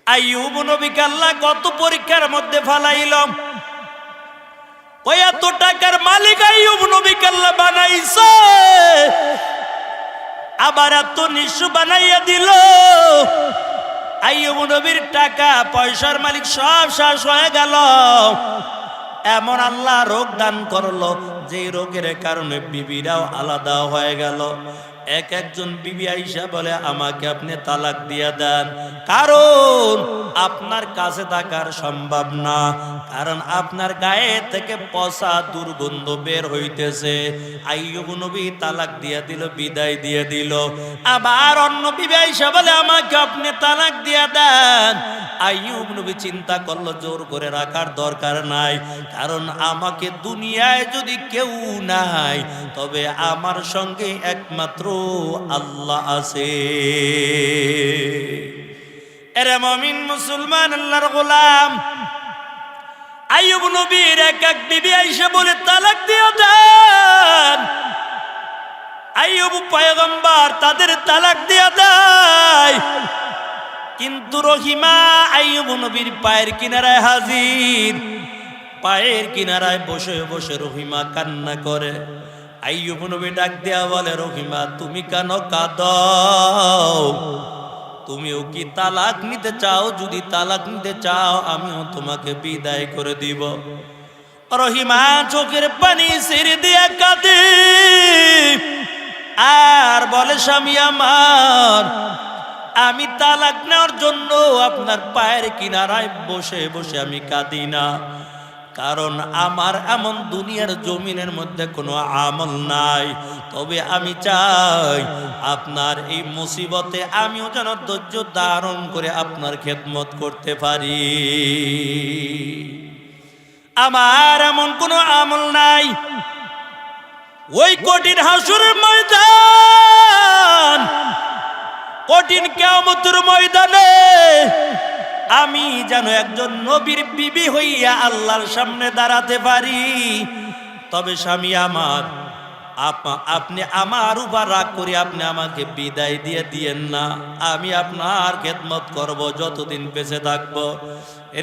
আইয়ুব নবীকে আল্লাহ কত পরীক্ষার মধ্যে ফালাইল। এত টাকার মালিক আইয়ুব নবীকে আল্লাহ বানাইছে, আবার এত নিঃস্ব বানাইয়া দিল। আইয়ুব নবীর টাকা পয়সার মালিক সব শেষ হয়ে গেল। এমন আল্লাহ রোগ দান করলো যে রোগের কারণে বিবিরাও আলাদা হয়ে গেল। একজন বিবি আইসা বলে, আমাকে আপনি তালাক দিয়া দেন, কারণ আপনার কাছে থাকার সম্ভব না, কারণ আপনার গায়ে থেকে পচা দুর্গন্ধ বের হইতেছে। আইয়ুব নবী তালাক দিয়া দিল, বিদায় দিয়ে দিল। আবার অন্য বিবি আইসা বলে, আমাকে আপনি তালাক দিয়া দেন। আইয়ুব নবী চিন্তা করলো, জোর করে রাখার দরকার নাই, কারণ আমাকে দুনিয়ায় যদি কেউ নাই, তবে আমার সঙ্গে একমাত্র আল্লাহ আছে। এরে মুমিন মুসলমান আল্লাহর গোলাম, আইয়ুব নবীর এক বিবি আইসা বলে, তালাক দিয়ে দেন। আইয়ুব পয়গম্বর তাদের তালাক দিয়ে দেয়। কিন্তু রহিমা আইয়ুব নবীর পায়ের কিনারায় হাজির। পায়ের কিনারায় বসে বসে রহিমা কান্না করে। আইয়ুব নবী ডাক দেয়া বলে, রহিমা তুমি কেন কাঁদো? তুমিও কি তালাক নিতে চাও? যদি তালাক নিতে চাও, আমিও তোমাকে বিদায় করে দিব। রহিমা চোখের পানি ছেড়ে দিয়ে কাঁদে আর বলে, স্বামী আমার, আমি তালাক নেওয়ার জন্য আপনার পায়ের কিনারায় বসে বসে আমি কাঁদি না, কারণ আমার এমন দুনিয়ার জমিনের মধ্যে কোনো আমল নাই। তবে আমি চাই আপনার এই মুসিবতে আমিও যেন ধৈর্য ধারণ করে আপনার খেদমত করতে পারি। আমার এমন কোনো আমল নাই। ওই কঠিন হাসরের ময়দান, কঠিন কিয়ামতের ময়দানে আমি যেন একজন নবীর বিবি হইয়া আল্লাহর সামনে দাঁড়াতে পারি। তবে স্বামী আমার, আপনি আমার উপর রাগ করে আপনি আমাকে বিদায় দিয়ে দিয়েন না। আমি আপনার খেদমত করব যতদিন বেঁচে থাকবো।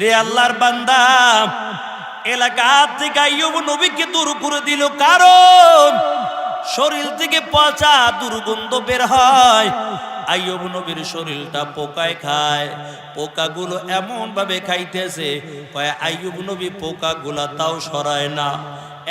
রে আল্লাহর বান্দা, এলাকা থেকে আইয়ুব নবীকে দূর করে দিল, কারণ শরীর থেকে পচা দুর্গন্ধ বের হয়। আইয়ুব নবীর শরীরটা পোকায় খায়। পোকাগুলো এমন ভাবে খাইতেছে, কয় আইয়ুব নবী পোকাগুলা তাও সরায় না।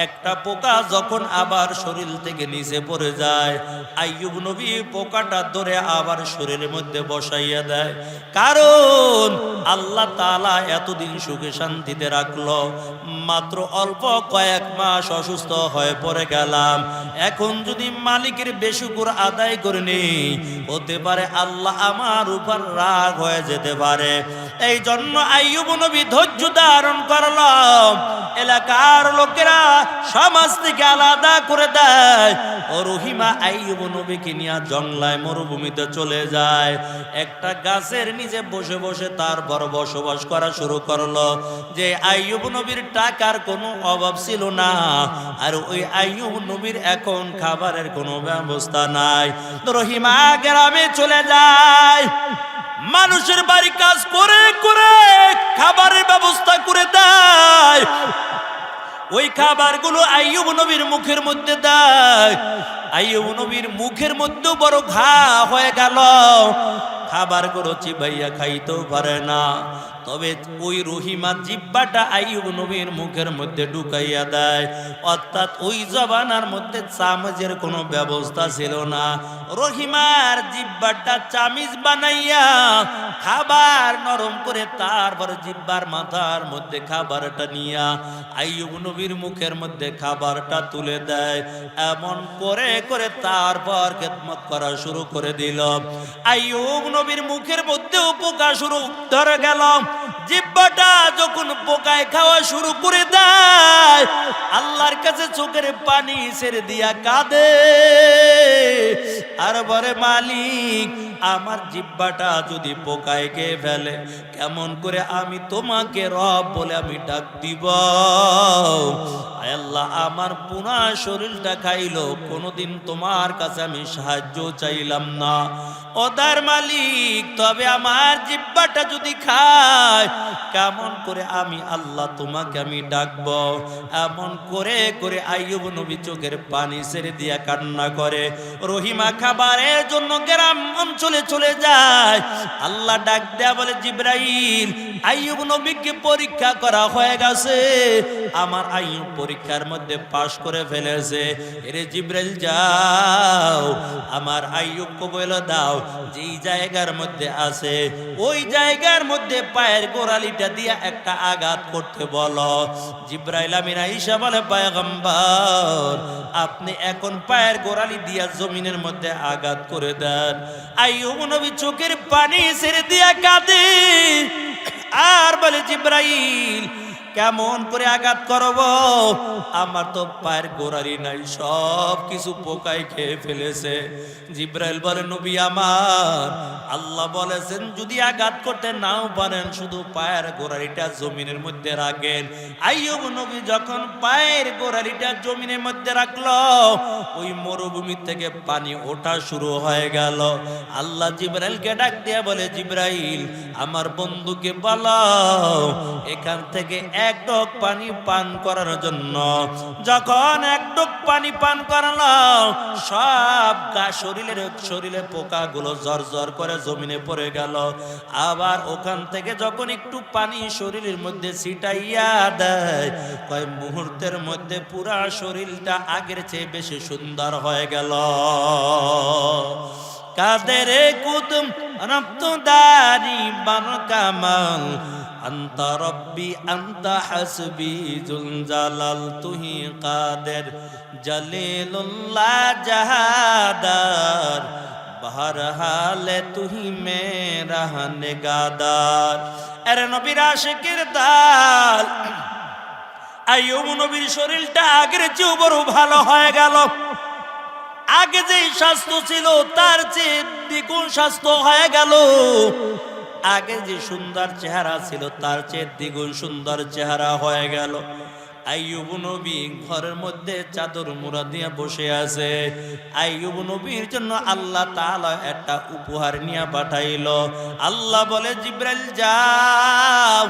একটা পোকা যখন আবার শরীর থেকে নিচে পড়ে যায়, আইয়ুব নবী পোকাটা ধরে আবার শরীরের মধ্যে বসাইয়া দেয়। কারণ আল্লাহ তাআলা এতদিন সুখে শান্তিতে রাখলো, মাত্র অল্প কয়েক মাস অসুস্থ হয়ে পড়ে গেলাম। এখন যদি মালিকের বেশুকুর আদায় করে নেই, হতে পারে আল্লাহ আমার উপর রাগ হয়ে যেতে পারে। এই জন্য আইয়ুব নবী ধৈর্য ধারণ করলো। এলাকার লোকেরা সমাজ থেকে আলাদা করে দেয়। ও রহিমা আইয়ুব নবীকে নিয়ে জঙ্গলায় মরুভূমিতে চলে যায়। একটা গাছের নিচে বসে বসে তারপর বসবাস করা শুরু করলো। যে আইয়ুব নবীর টাকার কোনো অভাব ছিল না, আর ওই আইয়ুব নবীর এখন খাবারের কোনো ব্যবস্থা নাই। রহিমা গ্রামে চলে যায়, মানুষের বাড়ি কাজ করে করে খাবারের ব্যবস্থা করে দেয়। ওই খাবারগুলো আইয়ুব নবীর মুখের মধ্যে দেয়। আইয়ুব নবীর মুখের মধ্যেও বড় ঘা হয়ে গেল। খাবারগুলো চিবাইয়া খাইতেও পারে না। তবে ওই রহিমা জিব্বাটা আইয়ুব নবীর মুখের মধ্যে ঢুকাইয়া দেয়। অর্থাৎ ওই জবানার মধ্যে চামচের কোনো ব্যবস্থা ছিল না। রহিমার জিব্বাটা চামিচ বানাইয়া খাবার নরম করে তারপর জিব্বার মাথার মধ্যে খাবারটা নিয়া আইয়ুব নবীর মুখের মধ্যে খাবারটা তুলে দেয়। এমন করে করে তারপর খেদমত করা শুরু করে দিল। আইয়ুব নবীর মুখের মধ্যে পোকা শুরু ধরে গেল। জিব্বাটা যখন পোকায় খাওয়া শুরু করে দেয়, আল্লাহর কাছে চোখের পানি ছেড়ে দিয়া কাঁদে আর বলে, মালিক, আমার জিব্বাটা যদি পোকায় খেয়ে ফেলে, কেমন করে আমি তোমাকে রব বলে আমি ডাক দিব? আয় আল্লাহ, আমার পুরা শরীরটা খাইলো, কোনোদিন তোমার কাছে আমি সাহায্য চাইলাম না। ওদার মালিক, তবে আমার জিহ্বাটা যদি খায়, কেমন করে আমি আল্লাহ তোমাকে আমি ডাকবো? এমন করে করে আইয়ুব নবী চোখের পানি ছেড়ে দিয়া কান্না করে। রহিমা খাবারের জন্য গ্রাম অঞ্চলে চলে যায়। আল্লাহ ডাক দেয়া বলে, জিবরাইল, আইয়ুব নবীকে পরীক্ষা করা হয়ে গেছে, আমার আইয়ুব পরীক্ষার মধ্যে পাশ করে ফেলেছে। এরে জিবরাইল, যাও আমার আইয়ুবকে বলে দাও যেই জায়গার মধ্যে আছে ওই জায়গার মধ্যে পায়ের গোড়ালিটা দিয়া একটা আঘাত করতে বলো। জিবরাইল আমিন আয়েশা বলে, পয়গম্বর, আপনি এখন পায়ের গোড়ালি দিয়া জমিনের মধ্যে আঘাত করে দেন। আইয়ুব নবী চোখের পানি ছেড়ে দিয়া কাঁদে আর বলে, জিবরাইল, কেমন করে আঘাত করব? আমার তো পায়ের গোড়ালি নাই, সব কিছু পোকায় খেয়ে ফেলেছে। জিবরাইল বলে, নবী আমার, আল্লাহ বলেছেন যদি আঘাত করতে নাও পারেন শুধু পায়ের গোড়ালিটা জমিনের মধ্যে রাখেন। আইয়ুব নবী যখন পায়ের গোড়ালিটা জমিনের মধ্যে রাখলো, ওই মরুভূমি থেকে পানি ওঠা শুরু হয়ে গেল। আল্লাহ জিবরাইলকে ডাক দিয়ে বলে, জিবরাইল, আমার বন্ধুকে বলো এখান থেকে এক ঢোক পানি পান করার জন্য। যখন এক ঢোক পানি পান করালো, সব শরীরে পোকাগুলো জর করে জমিনে পড়ে গেল। আবার ওখান থেকে যখন একটু পানি শরীরের মধ্যে ছিটাইয়া দেয়, কয় মুহূর্তের মধ্যে পুরা শরীরটা আগের চেয়ে বেশি সুন্দর হয়ে গেল। কাদের কুতুম রপ্তদারি বান কামাল, আন্তা রব্বি আন্তা হাসবি জুল জালাল, তুহি কাদের জলিলুল্লাহ জাহাদার, বহরহালে তুহি মেরা নিগাদার। আরে নবীর আশিকের দাল, আইয়ুব নবীর শরীরটা আগের চেয়ে বড় ভালো হয়ে গেল। আগে যে স্বাস্থ্য ছিল তার চেয়ে দ্বিগুণ স্বাস্থ্য হয়ে গেল। আগে যে সুন্দর চেহারা ছিল তার চেয়ে দ্বিগুণ সুন্দর চেহারা হয়ে গেল। আইয়ুব নবী ঘরের মধ্যে চাদর মুড়া দিয়ে বসে আছে। আইয়ুব নবীর জন্য আল্লাহ তাআলা একটা উপহার নিয়ে পাঠাইলো। আল্লাহ বলে, জিবরাইল, যাও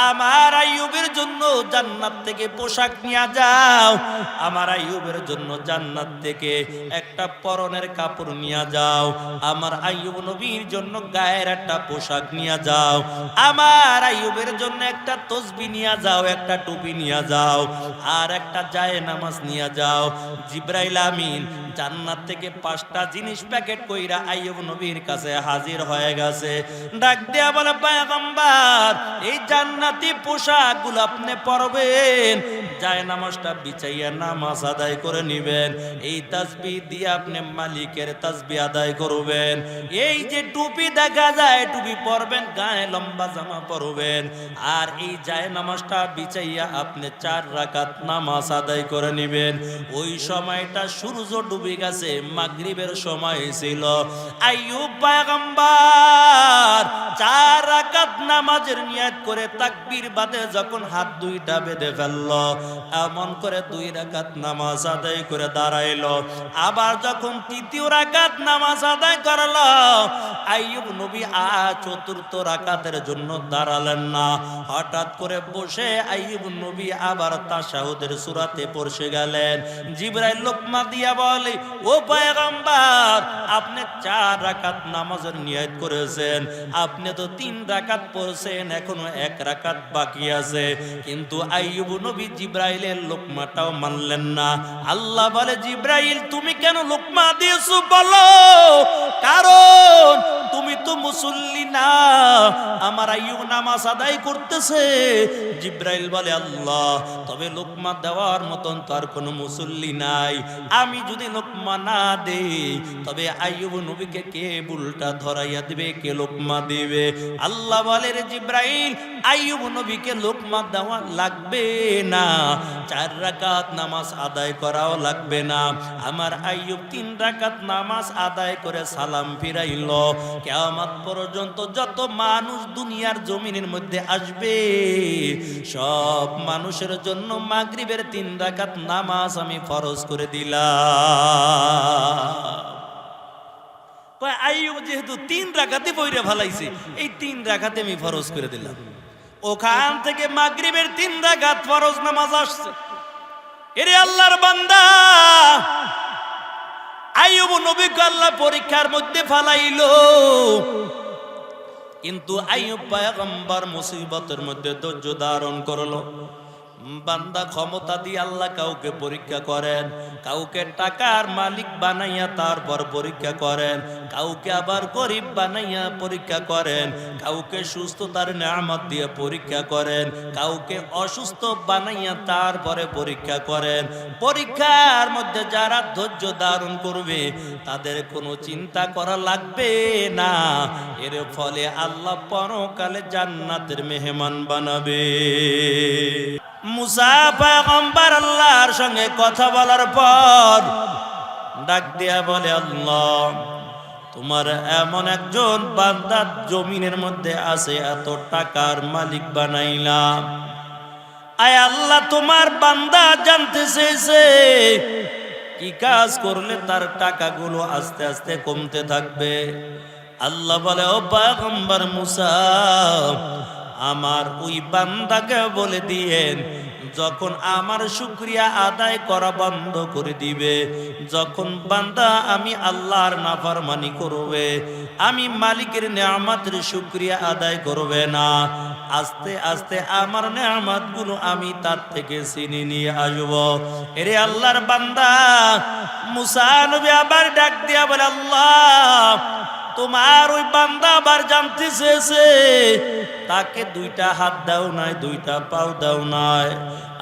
আমার আইয়ুবের জন্য জান্নাত থেকে পোশাক নিয়ে যাও। আমার আইয়ুবের জন্য জান্নাত থেকে একটা পরনের কাপড় নিয়ে যাও। আমার আইয়ুব নবীর জন্য গায়ের একটা পোশাক নিয়ে যাও। আমার আইয়ুবের জন্য একটা তসবিহ নিয়ে যাও, একটা টুপি নিয়ে যাও, আর একটা জায়ে নামাজ নিয়ে যাও। জিবরাইল আমিন জান্নাত থেকে 5টা জিনিস প্যাকেট কইরা আইয়ুব নবীর কাছে হাজির হয়ে গেছে। ডাক দেয়া বলে, পয়গম্বর, এই জান্নাতি পোশাকগুলো আপনি পরবেন, জায়ে নামাজটা বিছাইয়া নামাজ আদায় করে নেবেন, এই তাসবিহ দিয়ে আপনি মালিকের তাসবিহ আদায় করবেন। এই যে টুপি দেখা যায় টুপি পরবেন, গায়ে লম্বা জামা পরবেন, আর এই জায়ে নামাজটা বিছাইয়া আপনি 4 রাকাত নামাজ আদায় করে নেবেন। ওই সময়টা সূর্য ডুবে গেছে, মাগরিবের সময় ছিল। আইয়ুব পয়গম্বর 4 রাকাত নামাজের নিয়ত করে তাকবীর বাদে যখন হাত দুইটা বেঁধে ফেলল, এমন করে 2 রাকাত নামাজ আদায় করে দাঁড়াইলো। আবার যখন 3য় রাকাত নামাজ আদায় করলো, আইয়ুব নবী চতুর্থ রাকাতের জন্য দাঁড়ালেন না। হঠাৎ করে বসে আইয়ুব নবী আবার তাশাহুদের সূরাতে পড়ে গেলেন। জিবরাইল লোকমা দিয়া বলে, ও পয়গম্বর, আপনি 4 রাকাত নামাজের নিয়ত করেছেন, আপনি তো 3 রাকাত পড়ছেন, এখনো 1 রাকাত বাকি আছে। কিন্তু আইয়ুব নবী জিবরাইলের লোকমাটাও মানলেন না। আল্লাহ বলে, জিবরাইল, তুমি কেন লোকমা দিয়েছো বলো, কারণ তুমি তো মুসল্লি না, আমার আইয়ুব নামাজ আদায় করতেছে। জিবরাইল বলে, আল্লাহ, তবে লোকমা দেওয়ার মতন তো আর কোনো মুসল্লি নাই, আমি যদি লোকমা না দেই তবে আইয়ুব নবীকে কে বুলটা ধরাইয়া দিবে, কে লোকমা দিবে? আল্লাহ বলে, রে জিবরাইল, আইয়ুব নবীকে লোকমা দেওয়া লাগবে না, 4 রাকাত নামাজ আদায় করাও লাগবে না। আমার আইয়ুব 3 রাকাত নামাজ আদায় করে সালাম ফিরাইল। কিয়ামত পর্যন্ত যত মানুষ দুনিয়ার জমিনের মধ্যে আসবে, সব মানুষের জন্য মাগরিবের 3 রাকাত নামাজ আমি ফরজ করে দিলাম। কয় আইয়ুব যেহেতু 3 রাকাতে পয়রা ফলাইছে, এই 3 রাকাতে আমি ফরজ করে দিলাম। ওখান থেকে মাগরিবের 3 রাকাত ফরজ নামাজ আসছে। এরে আল্লাহর বান্দা, আইয়ুব নবীকে আল্লাহ পরীক্ষার মধ্যে ফালাইলো, কিন্তু আইয়ুব পয়গম্বর মুসিবতের মধ্যে ধৈর্য ধারণ করলো। বান্দা, ক্ষমতা দিয়ে আল্লাহ কাউকে পরীক্ষা করেন, কাউকে টাকার মালিক বানাইয়া তারপর পরীক্ষা করেন, কাউকে আবার গরিব বানাইয়া পরীক্ষা করেন, কাউকে সুস্থতার নিয়ামত দিয়ে পরীক্ষা করেন, কাউকে অসুস্থ বানাইয়া তারপরে পরীক্ষা করেন। পরীক্ষার মধ্যে যারা ধৈর্য ধারণ করবে তাদের কোনো চিন্তা করা লাগবে না, এর ফলে আল্লাহ পরকালে জান্নাতের মেহমান বানাবে। মুসা পয়গম্বর আল্লাহর সঙ্গে কথা বলার পর ডাক দিয়া বলে, আল্লাহ, তোমার এমন একজন বান্দা জমিনের মধ্যে আছে, এত টাকার মালিক বানাইলাম। আয় আল্লাহ, তোমার বান্দা জানতে চেয়েছে কি কাজ করলে তার টাকাগুলো আস্তে আস্তে কমতে থাকবে। আল্লাহ বলে, ও পয়গম্বর মুসা, আমার ওই বান্দাকে বলে দিয়েন, যখন আমার শুকরিয়া আদায় করা বন্ধ করে দিবে, যখন বান্দা আমি আল্লাহর নাফরমানি করবে, আমি মালিকের নেয়ামতের শুকরিয়া আদায় করবে না, আস্তে আস্তে আমার নেয়ামতগুলো আমি তার থেকে ছিনিয়ে নিয়ে আসব। এরে আল্লাহর বান্দা মুসা নবী আবার ডাক দিয়া বলে, আল্লাহ, তোমার ওই বান্দা আবার জানতে চেয়েছে তাকে 2টা হাত দাও নাই, 2টা পাও দাও নাই।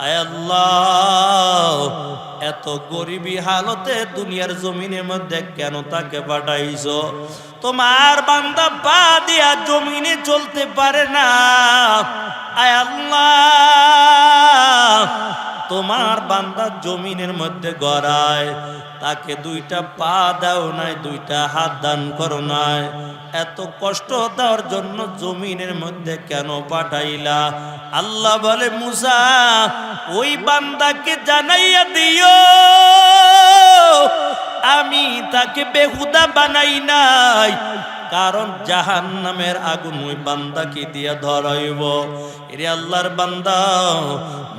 আয় আল্লাহ, এত গরিবী হালতে দুনিয়ার জমিনের মধ্যে কেন তাকে পাঠাইছো? তোমার বান্দা পা দিয়া জমিনে চলতে পারে না। আয় আল্লাহ, তোমার বান্দা জমিনের মধ্যে গড়ায়, তাকে 2টা পা দাও নাই, 2টা হাত দান করো নাই। এত কষ্ট দেওয়ার জন্য জমিনের মধ্যে কেন পাঠাইলা? আল্লাহ বলে, মুসা, ওই বান্দাকে জানাইয়া দিও আমি তাকে বেহুদা বানাই নাই, কারণ জাহান্নামের আগুন ওই বান্দাকে দিয়া ধরাইব। এরে আল্লাহর বান্দা,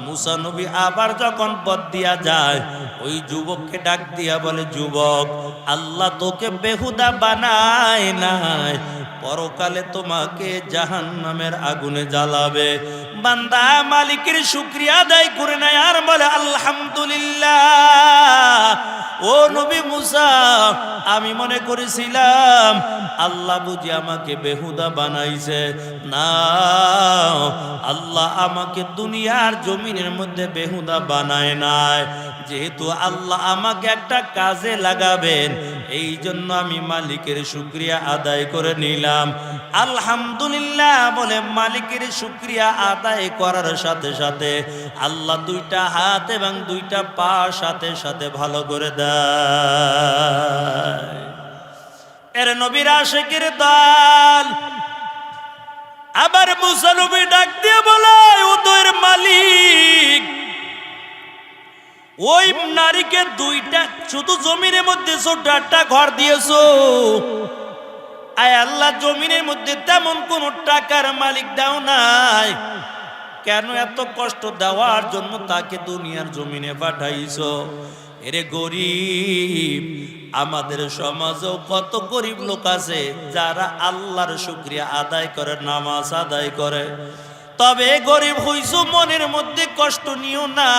মুসা নবী আবার যখন পথ দিয়া যায়, ওই যুবককে ডাক দিয়া বলে, যুবক, আল্লাহ তোকে বেহুদা বানায় নাই, পরকালে তোমাকে জাহান্নামের আগুনে জ্বালাবে। বান্দা মালিকের শুকরিয়া আদায় করে নেয় আর বলে, আলহামদুলিল্লাহ। ও নবী মুসা, আমি মনে করেছিলাম আল্লাহ বুঝি আমাকে বেহুদা বানাইছে। না, আল্লাহ আমাকে দুনিয়ার জমিনের মধ্যে বেহুদা বানায় নাই। যেহেতু আল্লাহ আমাকে একটা কাজে লাগাবেন, এই জন্য আমি মালিকের শুকরিয়া আদায় করে নিলাম। আলহামদুলিল্লাহ বলে মালিকের শুকরিয়া আদায় করার সাথে সাথে আল্লাহ 2টা হাত এবং 2টা পা সাথে সাথে ভালো করে দেয়। এর নবীর আশিকের দল আবার মুসা নবী ডাক দিয়ে বলে, ওদের মালিক, ওই নারীকে 2টা শুধু জমিনের মধ্যে ছোট্ট একটা ঘর দিয়েছো। আয় আল্লাহ, জমিনের মধ্যে তেমন কোন টাকার মালিক দাও নাই, কেন এত কষ্ট দেওয়ার জন্য তাকে দুনিয়ার জমিনে পাঠাইছো? এরে গরিব, আমাদের সমাজেও কত গরিব লোক আছে যারা আল্লাহর শুকরিয়া আদায় করে, নামাজ আদায় করে। তবে গরিব হইছো, মনের মধ্যে কষ্ট নিও না,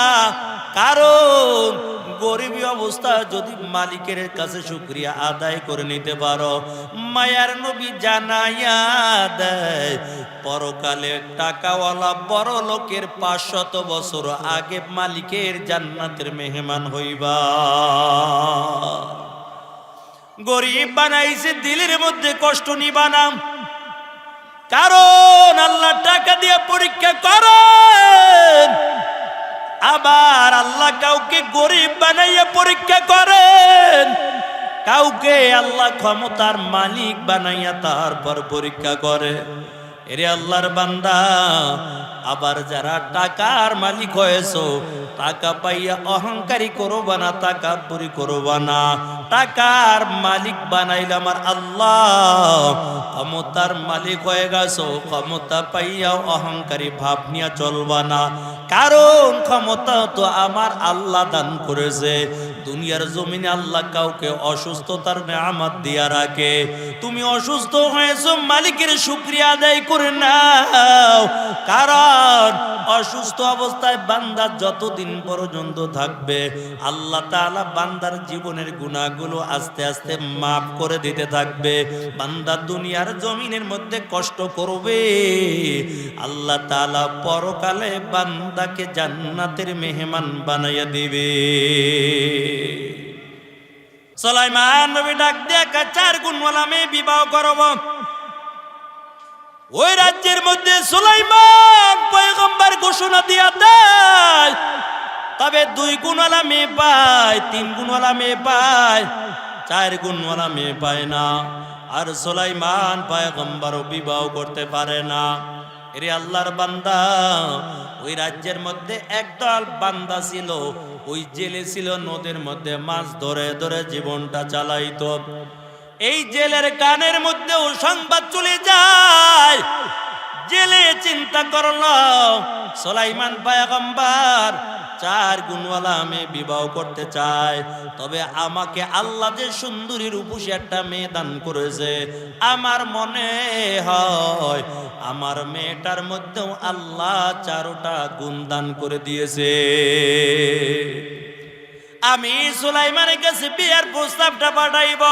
কারণ গরিবী অবস্থা যদি মালিকের কাছে শুকরিয়া আদায় করে নিতে পারো, মায়ার নবী জানাইয়া দেয়, পরকালে টাকাওয়ালা বড় লোকের 500 বছর আগে মালিকের জান্নাতের মেহমান হইবা। গরিব বানাইছে, দিলের মধ্যে কষ্ট নিবা না, কারণ আল্লাহ টাকা দিয়ে পরীক্ষা করেন, আবার আল্লাহ কাউকে গরিব বানাইয়া পরীক্ষা করেন, কাউকে আল্লাহ ক্ষমতার মালিক বানাইয়া তারপর পরীক্ষা করে। এরে আল্লাহর বান্দা, আবার যারা টাকার মালিক হয়েছো, টাকা পাইয়া অহংকারী করবা না, তাকাব্বুরি করবা না। টাকার মালিক বানাইল আমার আল্লাহ। ক্ষমতার মালিক হয়ে গেছো, ক্ষমতা পাইয়া অহংকারী ভাব নিয়ে চলবা না, কারণ ক্ষমতা তো আমার আল্লাহ দান করেছে। দুনিয়ার জমিনে আল্লাহ কাউকে অসুস্থতার নেয়ামত দিয়া রাখে। তুমি অসুস্থ হয়েছো, মালিকের শুকরিয়া আদায় করে নাও, কারণ অসুস্থ অবস্থায় বান্দা যতদিন পর্যন্ত থাকবে আল্লাহ তাআলা বান্দার জীবনের গুনাহগুলো আস্তে আস্তে মাফ করে দিতে থাকবে। বান্দা দুনিয়ার জমিনের মধ্যে কষ্ট করবে, আল্লাহ তাআলা পরকালে বান্দাকে জান্নাতের মেহমান বানাইয়া দিবে। সুলাইমান নবী ডাক দিয়া 4 গুণওয়ালা মেয়ে বিবাহ করব। ওই রাজ্যের মধ্যে সুলাইমান পয়গম্বর ঘোষণা দিয়া দেয়, তবে 2 গুণওয়ালা মেয়ে পায়, 3 গুণওয়ালা মেয়ে পায়, 4 গুণওয়ালা মেয়ে পায় না। আর সুলাইমান পয়গম্বরও বিবাহ করতে পারে না। এরে আল্লাহর বান্দা, ওই রাজ্যের মধ্যে একদল বান্দা ছিল, ওই জেলে ছিল, নদীর মধ্যে মাছ ধরে ধরে জীবনটা চালাইতো। এই জেলের কানের মধ্যেও সংবাদ চলে যায়। জেলে চিন্তা করলো সুলাইমান পয়গম্বর 4 গুণওয়ালা মেয়ে বিবাহ করতে চায়, তবে আমাকে আল্লাহ যে সুন্দরী রূপসী একটা মেয়ে দান করেছে, আমার মনে হয় আমার মেয়েটার মধ্যেও আল্লাহ 4টা গুণ দান করে দিয়েছে। আমি সুলাইমানের কাছে বিয়ের প্রস্তাবটা পাঠাইব।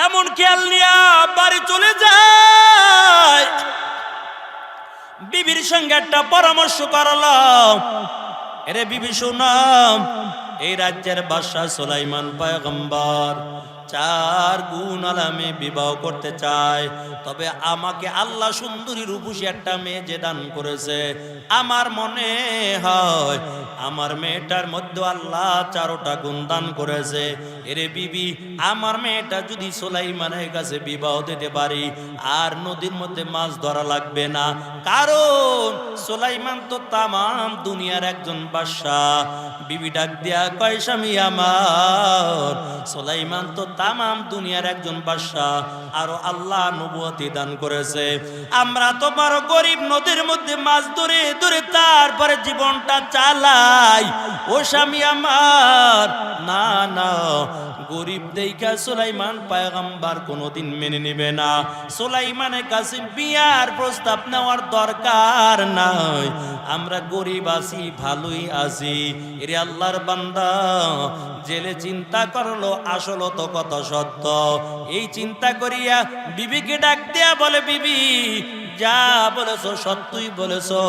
এমন খেয়াল নিয়া বাড়ি চলে যায়। বিবির সঙ্গে একটা পরামর্শ করলাম, এরে বিবি শুনাম, এই রাজ্যের বাদশা সুলাইমান পয়গম্বর 4 গুণওয়ালা মেয়ে বিবাহ করতে চায়, তবে আমাকে আল্লাহ সুন্দরী রূপসী একটা মেয়ে যে দান করেছে, আমার মনে হয় আমার মেয়েটার মধ্যে আল্লাহ 4টা গুণ দান করেছে। এরে বিবি, আমার মেয়েটা যদি সুলাইমানের কাছে বিবাহ দিতে পারি, আর নদীর মধ্যে মাছ ধরা লাগবে না, কারণ সুলাইমান তো তামাম দুনিয়ার একজন বাদশা। বিবি ডাক দিয়া কয়, স্বামী আমার, সুলাইমান তো তামাম দুনিয়ার একজন বাদশা, আরো আল্লাহ নবুয়তি দান করেছে। আমরা তো বড় গরিব, নদীর মধ্যে মাছ ধরে ধরে তারপরে জীবনটা চালাই। ও স্বামী আমার, না না, গরিব দেইখা সুলাইমান পয়গম্বর কোনোদিন মেনে নেবে না। সুলাইমানের কাছে বিয়ার প্রস্তাব নেওয়ার দরকার নাই, আমরা গরিব আছি, ভালোই আছি। এরে আল্লাহর বান্দা, জেলে চিন্তা করলো আসল তো কত সত্য। এই চিন্তা করিয়া বিবিকে ডাক দিয়া বলে, বিবি যা বলেছো সত্যই বলেছো,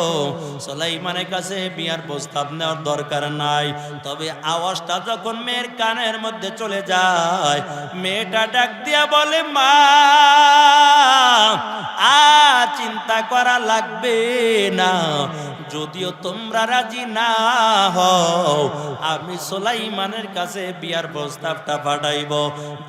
সুলাইমানের কাছে বিয়ার প্রস্তাব নেওয়ার দরকার নাই। তবে আওয়াজটা যখন মেয়ের কানের মধ্যে চলে যায়, মেয়েটা ডাক দিয়া বলে, মা আর চিন্তা করা লাগবে না, যদিও তোমরা রাজি না হও, আমি সুলাইমানের কাছে বিয়ার প্রস্তাবটা পাঠাইব।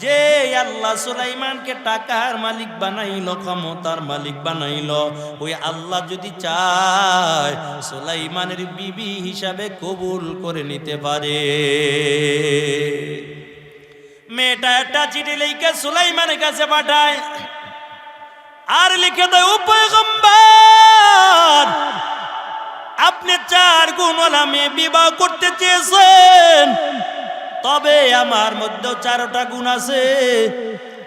যে আল্লাহ সুলাইমানকে টাকার মালিক বানাইলো, ক্ষমতার মালিক বানাইলো, ওই আল্লাহ যদি চায় সুলাইমানের বিবি হিসাবে কবুল করে নিতে পারে। মেয়েটা একটা চিঠি লিখে সুলাইমানের কাছে পাঠায়, আর লিখে দেয়, ও পয়গম্বর, আপনি 4 গুণওয়ালা মেয়ে বিবাহ করতে চেয়েছেন, তবে আমার মধ্যেও 4টা গুণ আছে।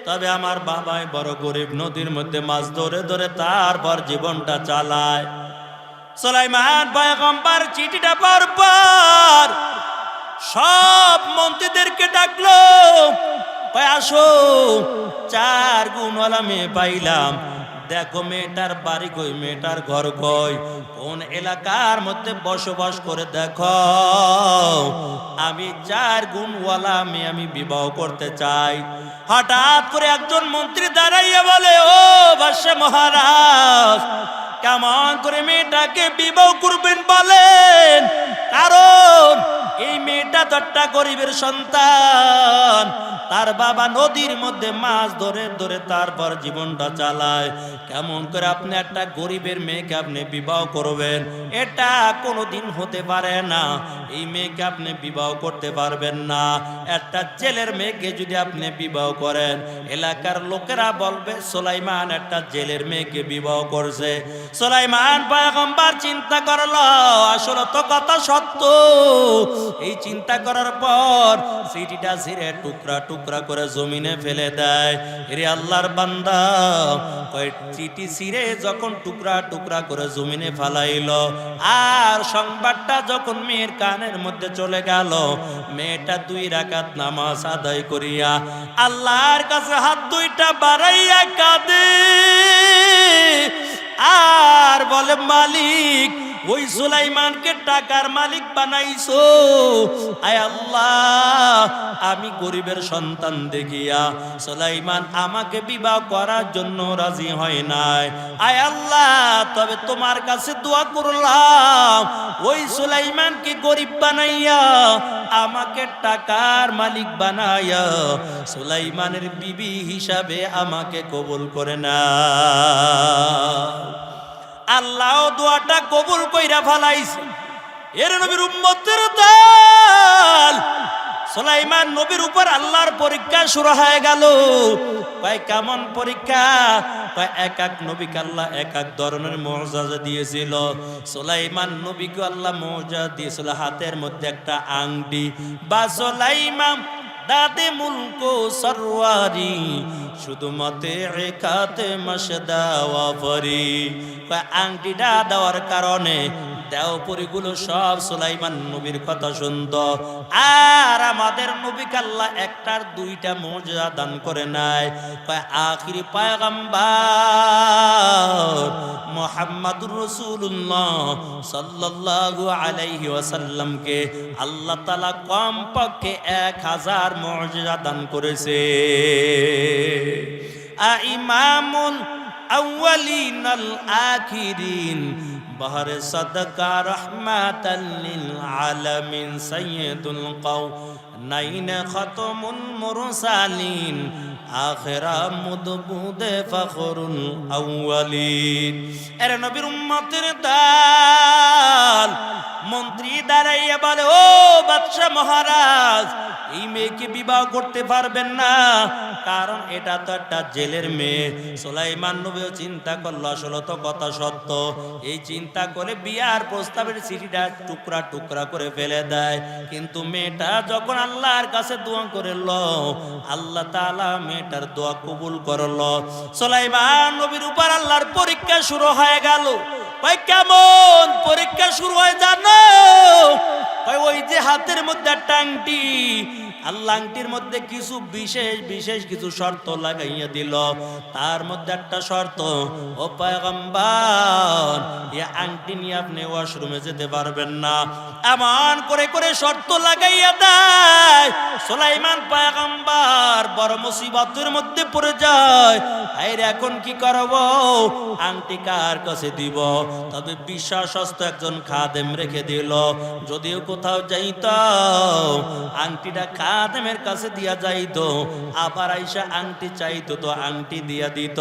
তবে আমার বাবাই বড় গরিব, নদীর মধ্যে মাছ ধরে ধরে তারপর জীবনটা চালায়। সুলাইমান পয়গম্বর চিঠিটা পাওয়ার পর সব মন্ত্রীদেরকে ডাকলো, আসো, 4 গুণওয়ালা মেয়ে পাইলাম, দেখো মেয়েটার বাড়ি কই, মেয়েটার ঘর কই, কোন এলাকার মধ্যে বসবাস করে দেখো, আমি 4 গুণওয়ালা মেয়ে আমি বিবাহ করতে চাই। হঠাৎ করে একজন মন্ত্রী দাঁড়াইয়া বলে, ও বাদশা মহারাজ, কেমন করে মেয়েটাকে বিবাহ করবেন বলেন, কারণ এই মেয়েটা তো একটা গরিবের সন্তান, তার বাবা নদীর মধ্যে মাছ ধরে ধরে তারপর জীবনটা চালায়। কেমন করে আপনি একটা গরিবের মেয়েকে আপনি বিবাহ করবেন? এটা কোনোদিন হতে পারে না। এই মেয়েকে আপনি বিবাহ করতে পারবেন না। একটা জেলের মেয়েকে যদি আপনি বিবাহ করেন, এলাকার লোকেরা বলবে সুলাইমান একটা জেলের মেয়েকে বিবাহ করছে। সুলাইমান পয়গম্বর চিন্তা করলো, আসলে তো কথা সত্য। এই চিন্তা করার পর চিঠিটা ছিঁড়ে টুকরা টুকরা করে জমিনে ফেলে দেয়। রে আল্লাহর বান্দা, চিঠি ছিঁড়ে যখন টুকরা টুকরা করে জমিনে ফালাইলো, আর সংবাদটা যখন মেয়ের কানের মধ্যে চলে গেল, মেয়েটা 2 রাকাত নামাজ আদায় করিয়া আল্লাহর কাছে হাত দুইটা বাড়াইয়া কাঁদে আর বলে, মালিক, ওই সুলাইমানকে টাকার মালিক বানাইছো। আয় আল্লাহ, আমি গরিবের সন্তান দেখিয়া সুলাইমান আমাকে বিবাহ করার জন্য রাজি হয় নাই। আয় আল্লাহ, তবে তোমার কাছে দোয়া করলাম, ওই সুলাইমানকে গরিব বানাইয়া আমাকে টাকার মালিক বানাইয়া সুলাইমানের বিবি হিসাবে আমাকে কবুল করে না। আল্লাহ দোয়াটা কবুল কইরা ফেলাইছে। এর নবীর উম্মতের দল, সুলাইমান নবীর উপর আল্লাহর পরীক্ষা শুরু হয়ে গেল। কয় কেমন পরীক্ষা? কয় এক এক নবীকে আল্লাহ এক এক ধরনের মুআজিজা দিয়েছিল। সুলাইমান নবীকে আল্লাহ মুআজিজা দিয়েছিল হাতের মধ্যে একটা আংটি, বা সুলাইমান দাদে মুলকো সরওয়ারি শুধু মতে একাতে মশদা ওয়াফরি। আংটিটা দেওয়ার কারণে দেওপরিগুলো সব সুলাইমান নবীর কথা শুনতো। আর আমাদের নবীকে আল্লাহ একটার 2টা মুআজিজা দান করে নাই। আখিরি পয়গম্বর মুহাম্মদুর রাসূলুল্লাহ সাল্লাল্লাহু আলাইহি ওয়াসাল্লামকে আল্লাহ তাআলা কমপক্ষে 1000 মুআজিজা দান করেছে। ইমামুল আউয়ালিন আল আখিরিন বাহরে সাদকা রাহমাতাল লিল আলামিন সাইয়্যিদুল কাওনাইন খাতামুল মুরসালিন আখিরা মুদবুদে ফখরুল আউয়ালিন। এর নবীর উম্মতের দল মন্ত্রী দাঁড়াইয়া বলে, ও বাদশা মহারাজ, এই মেয়েকে বিবাহ করতে পারবেন না, কারণ এটা তো একটা জেলের মেয়ে। সুলাইমান নবীও চিন্তা করলো, আসলে তো কথা সত্য। এই চিন্তা করে বিয়ার প্রস্তাবের চিঠিটা টুকরা টুকরা করে ফেলে দেয়। কিন্তু মেয়েটা যখন আল্লাহর কাছে দোয়া করল, আল্লাহ তাআলা মেয়েটার দোয়া কবুল করলো। সুলাইমান নবীর উপর আল্লাহর পরীক্ষা শুরু হয়ে গেল। ভাই কেমন পরীক্ষা শুরু হয় জানো? ভাই ওই যে হাতের মধ্যে একটা আংটি, আল্লাহ আংটির মধ্যে কিছু বিশেষ বিশেষ কিছু শর্ত লাগাইয়া দিল। তার মধ্যে একটা শর্ত, ও পয়গম্বর, এই আংটি নিয়ে আপনি ওয়াশরুমে যেতে পারবেন না। এমন করে করে শর্ত লাগাইয়া দেয়। সুলাইমান পয়গম্বর বড় মুসিবতের মধ্যে পড়ে যায়। আরে এখন কি করব? আংটি কার কাছে দিব? তবে বিশ্বাসস্ত একজন খাদেম রেখে দিল। যদিও কোথাও যাইতো, আংটিটা খাদেমের কাছে দিয়া যাইতো, আবার আইসা আংটি চাইতো তো আংটি দিয়া দিত।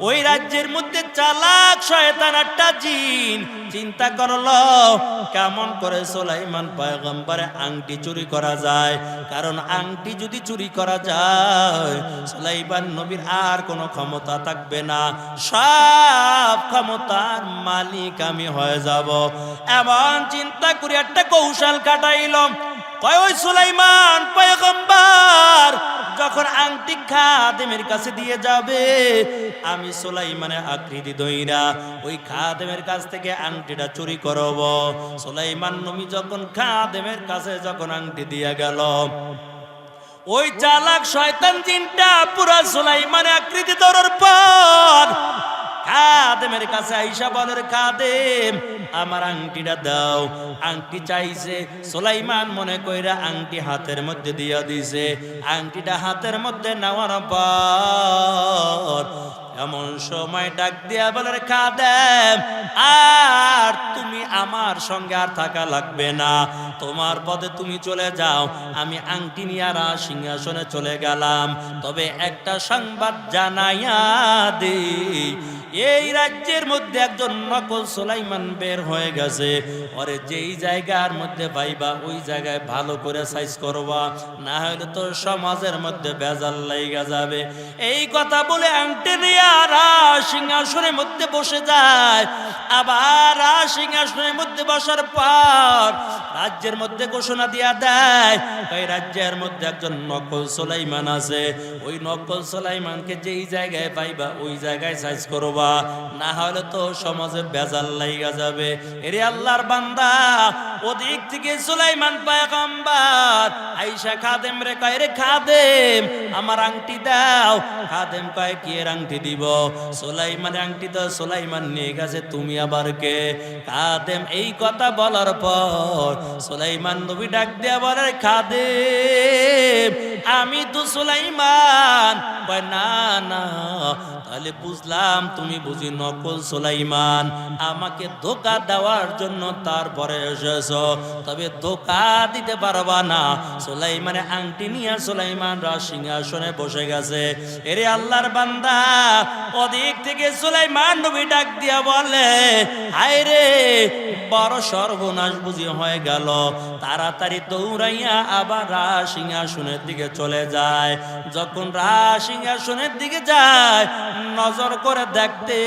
ওই রাজ্যের মধ্যে চালাক শয়তান একটা জিন চিন্তা করলো, কেমন করে সুলাইমান পয়গম্বরের আংটি চুরি করা যায়। কারণ আংটি যদি চুরি করা যায়, সুলাইমান নবীর আর কোনো ক্ষমতা থাকবে না, সব ক্ষমতার মালিক আমি হয়ে যাব। এমন চিন্তা করে একটা কৌশল কাটাইলাম। ওই সুলাইমান পয়গম্বর যখন আংটি খাদেমের কাছে দিয়ে যাবে, আমি সুলাইমানের আকৃতি ধইরা ওই খাদেমের কাছ থেকে আংটিটা চুরি করব। সুলাইমান নবী যখন খাদেমের কাছে যখন আংটি দিয়ে গেল, ওই চালাক শয়তান জিনটা পুরা সুলাইমানের আকৃতি ধরার পর খাদেমের কাছে আইসা বলে, খাদেম আমার আংটিটা দাও। আংটি চাইছে, সুলাইমান মনে কইরা আংটি হাতের মধ্যে দিয়া দিছে। আংটিটা হাতের মধ্যে নেওয়ার পর এমন সময় ডাক দিয়া বলে খাদেম আর তুমি আমার সঙ্গে আর থাকা লাগবে না, তোমার পদে তুমি চলে যাও, আমি আংটি নিয়ে সিংহাসনে চলে গেলাম। তবে একটা সংবাদ জানাইয়া দে, এই রাজ্যের মধ্যে একজন নকল সুলাইমান বের হয়ে গেছে, ওরে যেই জায়গার মধ্যে পাইবা ওই জায়গায় ভালো করে সাইজ করবা, না হলে তো সমাজের মধ্যে বেজাল লাইগা যাবে। এই কথা বলে আংটি নিয়ে সিংহাসনের মধ্যে বসে যায়। আবার সিংহাসনের মধ্যে বসার পর রাজ্যের মধ্যে ঘোষণা দিয়া দেয়, এই রাজ্যের মধ্যে একজন নকল সুলাইমান আছে, ওই নকল সুলাইমানকে যেই জায়গায় পাইবা ওই জায়গায় সাইজ করবা, না হলে তো সমাজে বেজাল লাইগা যাবে। এরে আল্লাহর বান্দা, ওদিক থেকে সুলাইমান পয়গম্বর আয়েশা খাদেম রে কয়, রে খাদেম আমার আংটি দাও। খাদেম কয় কি এর আংটি দিব? সুলাইমান আংটি দাও। সুলাইমান নিয়ে গেছে, তুমি আবার কে? খাদেম এই কথা বলার পর সুলাইমান নবী ডাক দিয়া বলে, খাদেম আমি তো সুলাইমান। কয় না না, তাহলে বুঝলাম তুমি বুঝি নকল সুলাইমান, আমাকে ধোঁকা দেওয়ার জন্য তারপরে এসেছো, তবে ধোঁকা দিতে পারবা না। সুলাইমানের আংটি নিয়ে সুলাইমান সিংহাসনে বসে গেছে। এরে আল্লাহর বান্দা, ওদিক থেকে সুলাইমান নবী ডাক দিয়া বলে, হায় রে বড় সর্বনাশ বুঝি হয়ে গেল। তাড়াতাড়ি দৌড়াইয়া আবার সিংহাসনের দিকে চলে যায়। যখন সিংহাসনের দিকে যায়, নজর করে দেখতে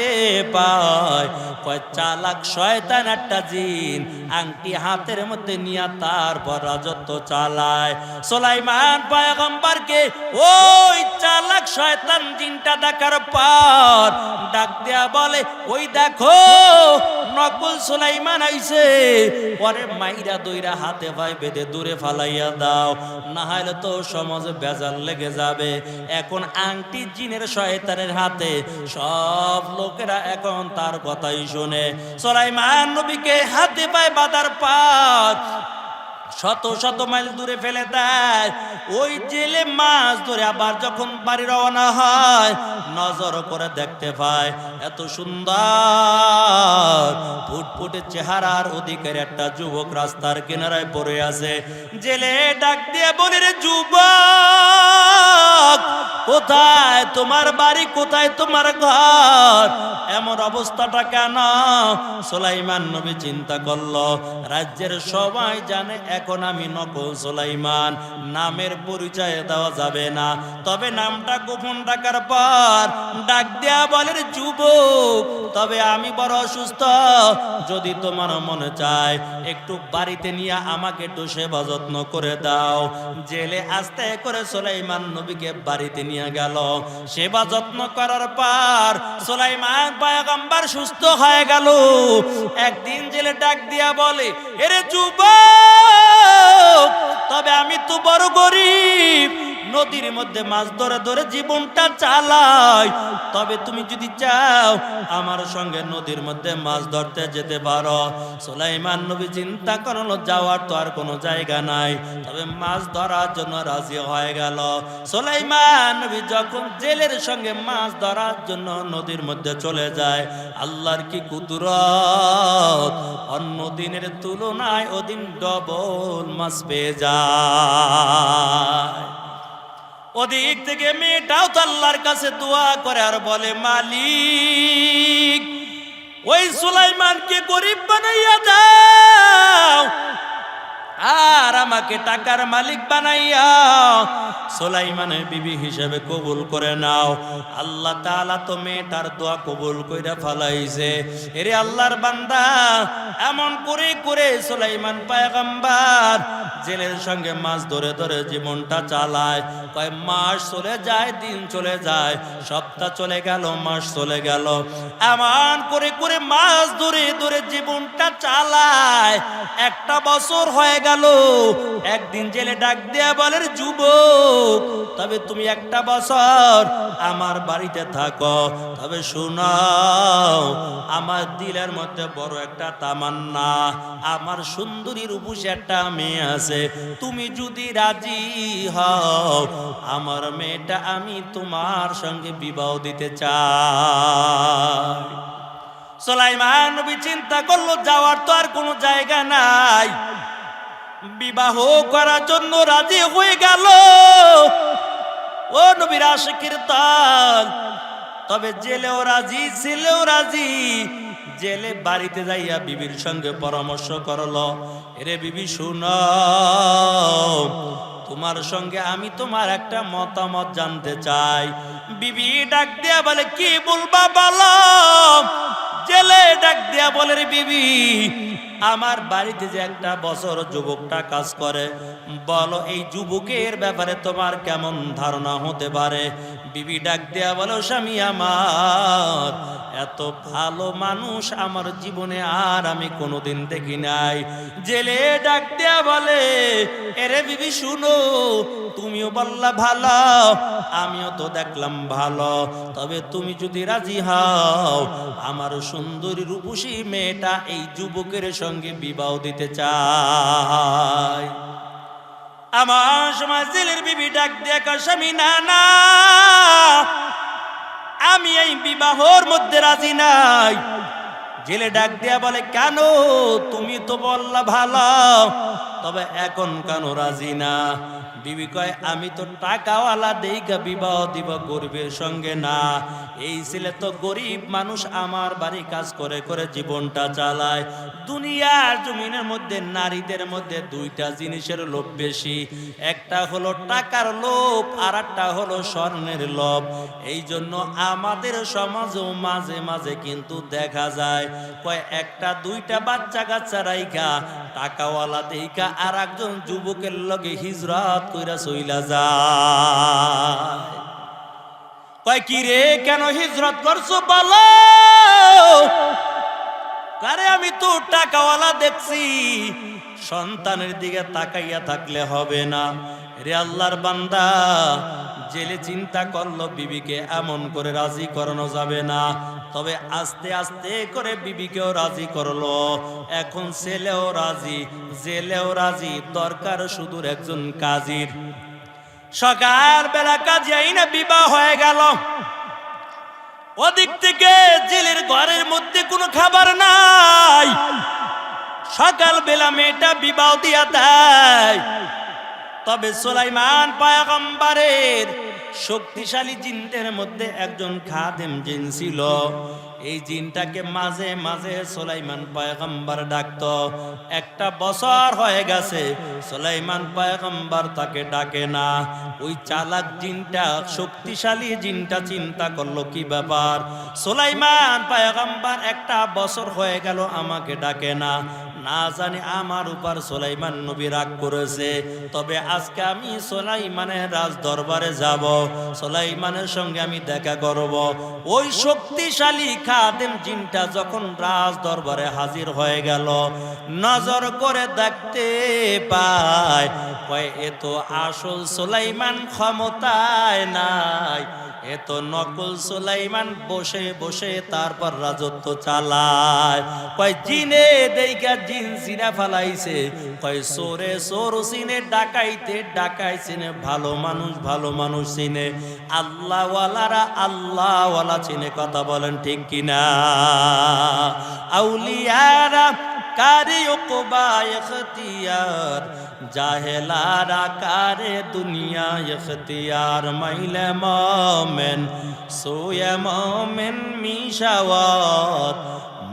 পায় কয় চালাক শয়তান একটা জিন আংটি হাতের মধ্যে নিয়ে তারপর রাজত্ব চালায়। সুলাইমান পয়গম্বরকে ওই চালাক শয়তান জিনটা দেখার পর ডাক দেয়া বলে, ওই দেখো নকল সুলাইমান আইছে, পরে মাইরা দইরা হাতে পায়ে বেঁধে দূরে ফালাইয়া দাও, না হলে তো সমাজে বেজাল লেগে যাবে। এখন আংটি জিনের শয়তানের হাতে, সব লোকেরা এখন তার কথাই শুনে। সুলাইমান নবীকে হাতে পায়ে বাঁধার পর শত শত মাইল দূরে ফেলে দেয়। ওই জেলে মাছ ধরে আবার যখন বাড়ি রওনা হয়, নজর করে দেখতে পায় এত সুন্দর ফুটফুটে চেহারার অধিকারী একটা যুবক রাস্তার কিনারায় পড়ে আছে। জেলে ডাক দিয়ে বলে, রে যুবক, কোথায় তোমার বাড়ি, কোথায় তোমার ঘর, এমন অবস্থাটা কেন? সুলাইমান নবী চিন্তা করলো, রাজ্যের সবাই জানে এখন আমি নকল সুলাইমান, নামের পরিচয় দেওয়া যাবে না, তবে নামটা গোপন রাখার পর ডাক দেয়া বলে, যুবক, তবে আমি বড় অসুস্থ, যদি তোমার মনে চায় একটু বাড়িতে নিয়ে আমাকে একটু সেবা যত্ন করে দাও। জেলে আস্তে করে সুলাইমান নবীকে বাড়িতে নিয়ে গেল। সেবা যত্ন করার পর সুলাইমান পয়গম্বর সুস্থ হয়ে গেল। একদিন জেলে ডাক দিয়া বলে, এরে যুবক, তবে আমি তো বড় গরিব, নদীর মধ্যে মাছ ধরে ধরে জীবনটা চালাই, তবে তুমি যদি চাও আমার সঙ্গে নদীর মধ্যে মাছ ধরতে যেতে পারো। সুলাইমান নবী চিন্তা করলো, যাওয়ার তো আর কোনো জায়গা নাই, তবে মাছ ধরার জন্য রাজি হয়ে গেল। সুলাইমান নবী যখন জেলের সঙ্গে মাছ ধরার জন্য নদীর মধ্যে চলে যায়, আল্লাহর কি কুদরত, অন্য দিনের তুলনায় ওদিন ডবল মাছ পেয়ে যায়। ওদিক থেকে মেয়েটাও তো আল্লাহর কাছে দোয়া করে আর বলে, মালিক ওই সুলাইমানকে গরিব বানাইয়া দাও আর আমাকে টাকার মালিক বানাইয়া সুলাইমানের বিবি হিসেবে কবুল করে নাও। আল্লাহ তাআলা তো মেয়েটার দোয়া কবুল কইরা ফলাইছে। এরে আল্লাহর বান্দা, এমন করে করে সুলাইমান পয়গম্বর জেলের সঙ্গে মাছ ধরে ধরে জীবনটা চালায়। কয় মাস চলে যায়, দিন চলে যায়, সপ্তাহ চলে গেল, মাস চলে গেল, এমন করে করে মাছ ধরে ধরে জীবনটা চালায়। একটা বছর হয়ে গেল। গেল। একদিন জেলে ডাক দেয়া বলে, যুবক তবে তুমি একটা বছর আমার বাড়িতে থাকো, তবে শোনাও আমার দিলের মধ্যে বড় একটা তামান্না, আমার সুন্দরী রূপসী একটা মেয়ে আছে, তুমি যদি রাজি হও আমার মেয়েটা আমি তোমার সঙ্গে বিবাহ দিতে চাই। সুলাইমান নবী চিন্তা করলো যাওয়ার তো আর কোনো জায়গা নাই, বিবাহ করার জন্য রাজি হয়ে গেল। ও নবীর আশিকের তাল, তবে জেলেও রাজি ছেলেও রাজি। জেলে বাড়িতে যাইয়া বিবির সঙ্গে পরামর্শ করলো, এরে বিবি শুনো, তোমার সঙ্গে আমি তোমার একটা মতামত জানতে চাই। বিবি ডাক দিয়া বলে, কি বলবা বলো। জেলে ডাক দিয়া বলে, রে বিবি আমার বাড়িতে যে একটা বছর যুবকটা কাজ করে, বলো এই যুবকের ব্যাপারে তোমার কেমন ধারণা হতে পারে। বিবি ডাক দিয়া বলো, স্বামী আমার এত ভালো মানুষ আমার জীবনে আর আমি কোনোদিন দেখি নাই। জেলে ডাক দিয়া বলে, এরে বিবি শুনো, তুমিও বললা ভালো, আমিও তো দেখলাম ভালো, তবে তুমি যদি রাজি হও আমার সুন্দরী রূপসী মেয়েটা এই যুবকের সঙ্গে বিবাহ দিতে চাই। আমার সময় জেলের বিবি ডাক দিয়ে কয়, স্বামী না না, আমি এই বিবাহর মধ্যে রাজি নাই। জেলে ডাক দিয়া বলে, কেন, তুমি তো বললা ভালো, তবে এখন কেন রাজি না। বিবি কয়, আমি তো টাকাওয়ালা দেইকা বিবাহ দিব, গরিবের সঙ্গে না। এই ছেলে তো গরিব মানুষ, আমার বাড়ি কাজ করে করে জীবনটা চালায়। দুনিয়ার জমিনের মধ্যে নারীদের মধ্যে দুইটা জিনিসের লোভ বেশি, একটা হলো টাকার লোভ আর একটা হলো স্বর্ণের লোভ। এই জন্য আমাদের সমাজেও মাঝে মাঝে কিন্তু দেখা যায় কয় একটা দুইটা বাচ্চা কাচ্চা রাইখা টাকাওয়ালা দেইখা আর একজন যুবকের লগে হিজরত কইরা চইলা যায়। কয় কি রে, কেন হিজরত করছো বলো। আরে আমি তো টাকাওয়ালা দেখছি, সন্তানের দিকে তাকাইয়া থাকলে হবে না। রে আল্লাহর বান্দা, জেলে চিন্তা করলো বিবিকে এমন করে রাজি করানো যাবে না, তবে আস্তে আস্তে করে বিবিকেও রাজি করলো। এখন ছেলেও রাজি, জেলেও রাজি, দরকার শুধু একজন কাজীর। সকাল বেলা কাজী আইনা বিবাহ হয়ে গেল। ওদিক থেকে জেলের ঘরের মধ্যে কোনো খাবার নাই। সকাল বেলা মেয়েটা বিবাহ দিয়া দেয়। তবে সুলাইমান পয়গম্বরের শক্তিশালী জিনদের মধ্যে একজন খাদেম জিন ছিল। এই জিনটাকে মাঝে মাঝে সুলাইমান পয়গম্বর ডাকতো। একটা বছর হয়ে গেছে সুলাইমান পয়গম্বর তাকে ডাকে না। ওই চালাক জিনটা, শক্তিশালী জিনটা চিন্তা করলো কি ব্যাপার, সুলাইমান পয়গম্বর একটা বছর হয়ে গেল আমাকে ডাকে না, না জানি আমার উপর সুলাইমান নবী রাগ করেছে। তবে আজকে আমি সুলাইমানের রাজ দরবারে যাব, সুলাইমানের সঙ্গে আমি দেখা করব। ওই শক্তিশালী খাদেম জিনটা যখন রাজ দরবারে হাজির হয়ে গেল, নজর করে দেখতে পায় কয় এ তো আসল সুলাইমান ক্ষমতায় নাই, এ তো নকল সুলাইমান বসে বসে তারপর রাজত্ব চালায়। কয় জিনে দেইকা জিন চিনা ফালাইছে, কয় সোরে সোর চিনে, ডাকাইতে ডাকাই চিনে, ভালো মানুষ চিনে, আল্লাহওয়ালারা আল্লাহওয়ালা চিনে। কথা বলেন ঠিক কিনা? আউলিয়ারা কারে উকবা ইখতিয়ার, জাহেলারা কারে দুনিয়া ইখতিয়ার। মাইলে মোমেন সোয়ে মোমেন মিশাওয়াত,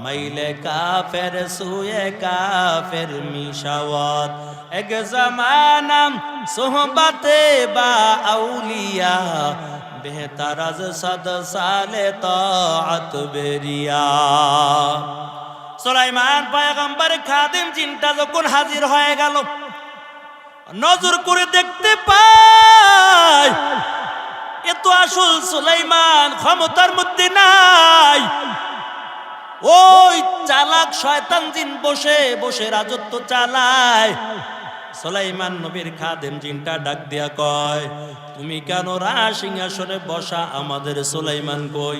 মাইলে কাফের সোয়ে কাফের মিশাওয়াত। এক জামানা সোহবতে বা আউলিয়া, বেহতার আজ 100 সালে তাআত বেরিয়া। সুলাইমান পয়গম্বরের খাদেম জিনটা যখন হাজির হয়ে গেল, নজর করে দেখতে পায় এ তো আসল সুলাইমান ক্ষমতার মধ্যে নাই। ওই চালাক শয়তান জিন বসে বসে রাজত্ব চালায়। সুলাইমান নবীর খাদেম জিনটা ডাক দিয়া কয়, তুমি কেন রাজ সিংহাসনে বসা, আমাদের সুলাইমান কই?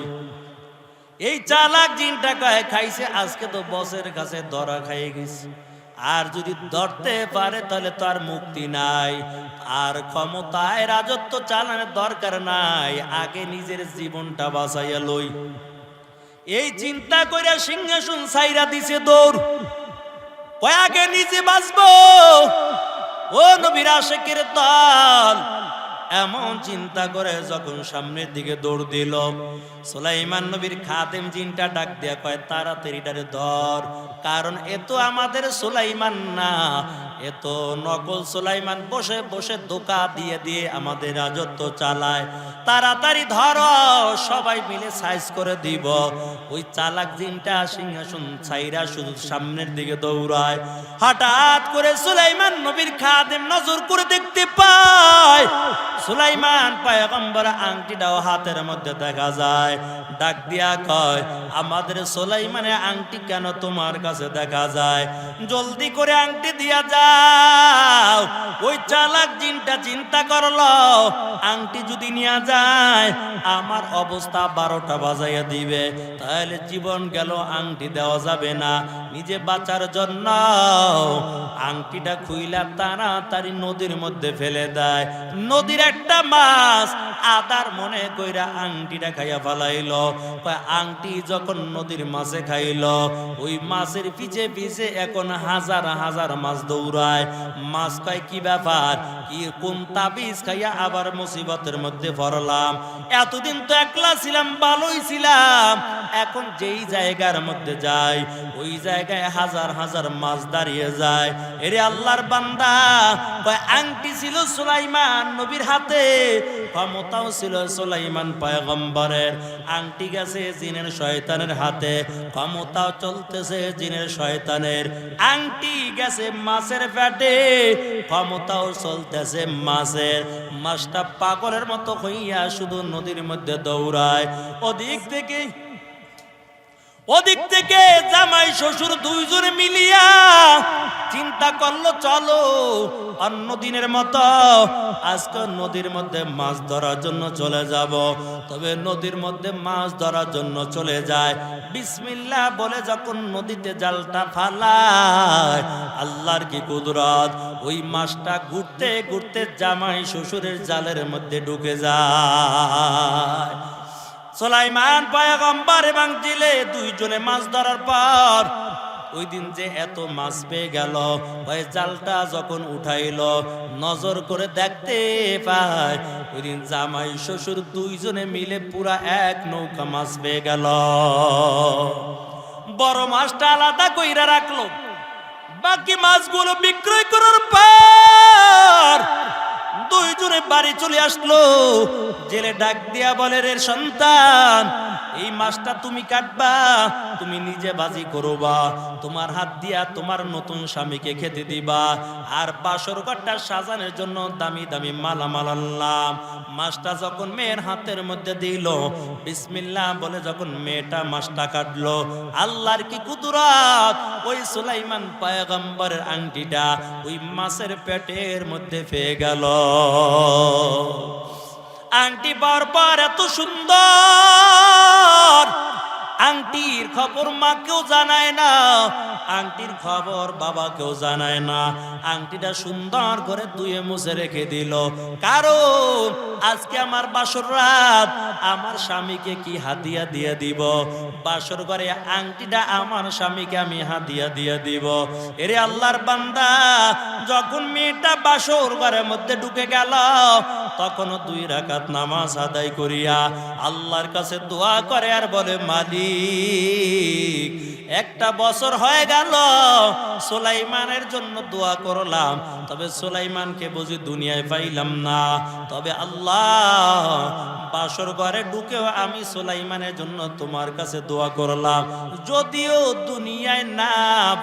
এই চালাক জিনটা কয়, খাইছে আজকে তো বসের কাছে ধরা খাইয়ে গেছে, আর যদি ধরতে পারে তাহলে তো আর মুক্তি নাই, আর ক্ষমতায় রাজত্ব চালানোর দরকার নাই, আগে নিজের জীবনটা বাঁচাইয়া লই। এই চিন্তা করে সিংহাসন ছাইরা দিছে দৌড়, কয় আগে নিজে বাঁচবো। ও নবীর আশিকের দল, এমন চিন্তা করে যখন সামনের দিকে দৌড় দিল, সুলাইমান নবীর খাদেম জিনটা ডাক দিয়া কয়, তাড়াতাড়ি ডারে ধর, কারণ এ তো আমাদের সুলাইমান না, এ তো নকল সুলাইমান, বসে বসে ধোঁকা দিয়ে দিয়ে আমাদের রাজত্ব চালায়, তাড়াতাড়ি ধরো, সবাই মিলে সাইজ করে দিব। ওই চালাক জিনটা সিংহাসন ছাইরা শুধু সামনের দিকে দৌড়ায়। হঠাৎ করে সুলাইমান নবীর খাদেম নজর করে দেখতে পায় সুলাইমান পয়গম্বর আংটিটাও হাতের মধ্যে দেখা যায়। ডাক দিয়া কয়, আমাদের সুলাইমানের আংটি কেন তোমার কাছে দেখা যায়? জলদি করে আংটি দিয়া যাও। ওই চালাক জিনটা চিন্তা করলো, আংটি যদি নিয়ে যায় আমার অবস্থা 12টা বাজাইয়া দিবে, তাহলে জীবন গেল, আংটি দেওয়া যাবে না। নিজে বাঁচার জন্য আংটিটা খুইলা তাড়াতাড়ি নদীর মধ্যে ফেলে দেয়। নদীর একটা মাছ আদার মনে কইরা আংটিটা খাইয়া ফেলাইলো। আংটি যখন নদীর মাছে খাইলো, ওই মাছের পিছে পিছে এখন হাজার হাজার মাছ দৌড়ায়। মাছ কয়, কি ব্যাপার, কি কোন তাবিজ খাইয়া আবার মুসিবতের মধ্যে পড়লাম? এতদিন তো একলা ছিলাম, ভালোই ছিলাম, এখন যেই জায়গার মধ্যে যাই ওই জায়গায় হাজার হাজার মাছ দাঁড়িয়ে যায়। এরে আল্লাহর বান্দা, আংটি ছিল সুলাইমান নবীর হাতে, ক্ষমতাও ছিল সুলাইমান পয়গম্বরের, আংটি গেছে জিনের শয়তানের হাতে, ক্ষমতাও চলতেছে জিনের শয়তানের। আংটি গেছে মাছের পেটে, ক্ষমতাও চলতেছে মাছের। মাছটা পাগলের মতো হইয়া শুধু নদীর মধ্যে দৌড়ায়। ওদিক থেকে জামাই শ্বশুর দুইজনে মিলিয়া চিন্তা করলো, চলো অন্য দিনের মতো আজকে নদীর মধ্যে মাছ ধরার জন্য চলে যাব। তবে নদীর মধ্যে মাছ ধরার জন্য চলে যায়, বিসমিল্লাহ বলে যখন নদীতে জালটা ফালায়, আল্লাহর কি কুদরত, ওই মাছটা ঘুরতে ঘুরতে জামাই শ্বশুরের জালের মধ্যে ঢুকে যায়। সুলাইমান পয়গম্বর এবং জেলে দুইজনে মাছ ধরার পর ওই দিন যে এত মাছ পেয়ে গেল, ওই জালটা যখন উঠাইলো নজর করে দেখতে পায় ওই দিন জামাই শ্বশুর দুইজনে মিলে পুরা এক নৌকা মাছ পেয়ে গেল। বড় মাছটা আলাদা কইরা রাখলো, বাকি মাছগুলো বিক্রয় করার পর দুইজনে বাড়ি চলে আসলো। জেলে ডাক দিয়া বলে, রে সন্তান, এই মাছটা তুমি কাটবা, তুমি নিজে বাজি করবা, তোমার হাত দিয়া তোমার নতুন স্বামীকে খেতে দিবা, আর বাসর ঘরটা সাজানোর জন্য দামি দামি মালামাল আনলাম। মাছটা যখন মেয়ের হাতের মধ্যে দিল, বিসমিল্লাহ বলে যখন মেয়েটা মাছটা কাটলো, আল্লাহর কি কুদরত, ওই সুলাইমান পয়গম্বরের আংটিটা ওই মাছের পেটের মধ্যে পেয়ে গেল। আংটি পাওয়ার পর এত সুন্দর, আংটির খবর মাকেও জানায় না, আংটির খবর বাবাকেও জানায় না। আংটিটা সুন্দর করে ধুয়ে মুছে রেখে দিল, কারণ আজকে আমার বাসর রাত, আমার স্বামীকে কি হাদিয়া দিয়ে দিব, বাসর ঘরে আংটিটা আমার স্বামীকে আমি হাদিয়া দিয়ে দিব। এরে আল্লাহর বান্দা, যখন মেয়েটা বাসর ঘরের মধ্যে ঢুকে গেল, তখনও 2 রাকাত নামাজ আদায় করিয়া আল্লাহর কাছে দোয়া করে আর বলে, মালিক, 1 বছর হয়ে গেল সুলাইমানের জন্য দোয়া করলাম, তবে সুলাইমানকে বুঝি দুনিয়ায় পাইলাম না, তবে আল্লাহ বাসর ঘরে ঢুকেও আমি সুলাইমানের জন্য তোমার কাছে দোয়া করলাম, যদিও দুনিয়ায় না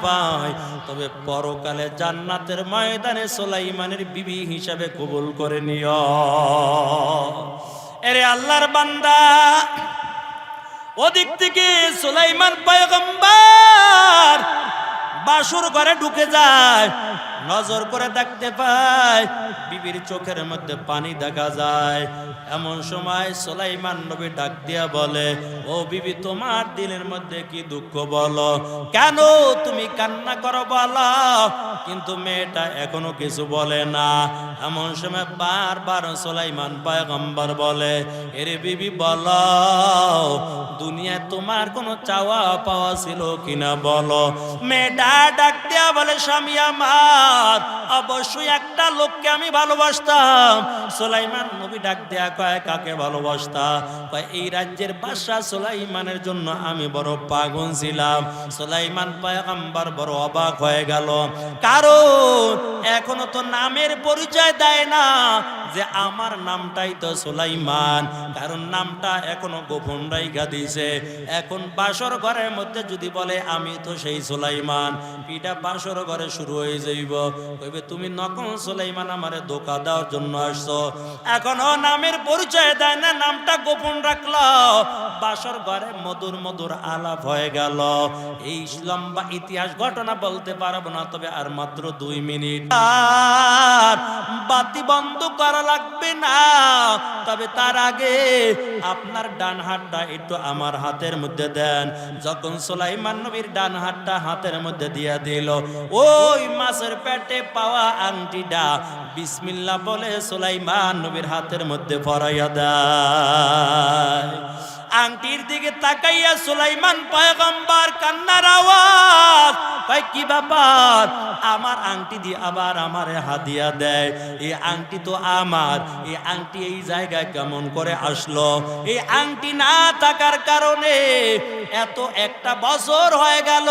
পাই তবে পরকালে জান্নাতের ময়দানে সুলাইমানের বিবি হিসাবে কবুল করে নিও। এরে আল্লাহর বান্দা, ওদিক থেকে সুলাইমান পয়গম্বর বাসর ঘরে ঢুকে যায়। নজর করে দেখতে পায় বিবির চোখের মধ্যে পানি দেখা যায়। এমন সময় সুলাইমান নবী ডাক দিয়া বলে, ও বিবি, তোমার দিলের মধ্যে কি দুঃখ বলো, কেন তুমি কান্না করো বলো। কিন্তু মেয়েটা এখনো কিছু বলে না। এমন সময় বারবার সুলাইমান পয়গম্বর বলে, এরে বিবি বলো, দুনিয়ায় তোমার কোনো চাওয়া পাওয়া ছিল কিনা বলো। মেয়েটা ডাক দিয়া বলে, স্বামী আমার, অবশ্যই একটা লোককে আমি ভালোবাসতাম। সুলাইমান নবী ডাক দেয়া কয়, কাকে ভালোবাসতা? কয়, এই রাজ্যের বাদশা সুলাইমানের জন্য আমি বড় পাগল ছিলাম। সুলাইমান পয়গম্বর বড় অবাক হয়ে গেল, কারণ এখনো তো নামের পরিচয় দেয় না যে আমার নামটাই তো সুলাইমান, কারণ নামটা এখনো গোপন রাইখা দিছে। এখন বাসর ঘরের মধ্যে যদি বলে আমি তো সেই সুলাইমান, পিঠা বাসর ঘরে শুরু হয়ে যাইব, কইবে তুমি নকল সুলাইমান, আমারে ধোঁকা দেওয়ার জন্য আসছো। এখনো নামের পরিচয় দেয় না, নামটা গোপন রাখলো। বাসর ঘরে মধুর মধুর আলাপ হয়ে গেল। এই লম্বা ইতিহাস ঘটনা বলতে পারবো না, তবে আর মাত্র 2 মিনিট। আর বাতি বন্ধ করা লাগবে না, তবে তার আগে আপনার ডান হাতটা একটু আমার হাতের মধ্যে দেন। যখন সুলাইমান নবীর ডান হাতটা হাতের মধ্যে দিয়া দিল, ওই মাছের পেটে পাওয়া আংটিটা বিসমিল্লাহ বলে সুলাইমান নবীর হাতের মধ্যে পরাইয়া দেয়। আংটির দিকে তাকাইয়া সুলাইমান পয়গম্বর কান্নার আওয়াজ, কয় কি ব্যাপার, আমার আংটি দিয়ে আবার আমারে হাদিয়া দেয়। এই আংটি তো আমার, এই আংটি এই জায়গায় কেমন করে আসলো? এই আংটি না থাকার কারণে এত একটা বছর হয়ে গেল,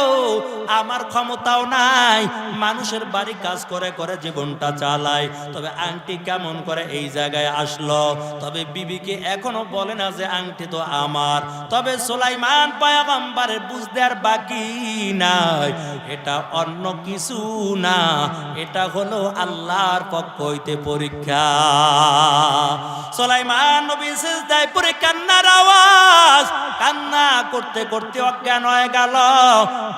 আমার ক্ষমতাও নাই, মানুষের বাড়ি কাজ করে করে জীবনটা চালাই, তবে আংটি কেমন করে এই জায়গায় আসলো? তবে বিবিকে এখনো বলে না যে আংটি তো আমার। তবে সুলাইমান পয়গম্বরের বুঝতে আর বাকি নাই, এটা অন্য কিছু না, এটা হলো আল্লাহর পক্ষ হইতে পরীক্ষা। সুলাইমান নবী সিজদায় পড়ে কান্নার আওয়াজ, কান্না করতে করতে অজ্ঞান হয়ে গেল।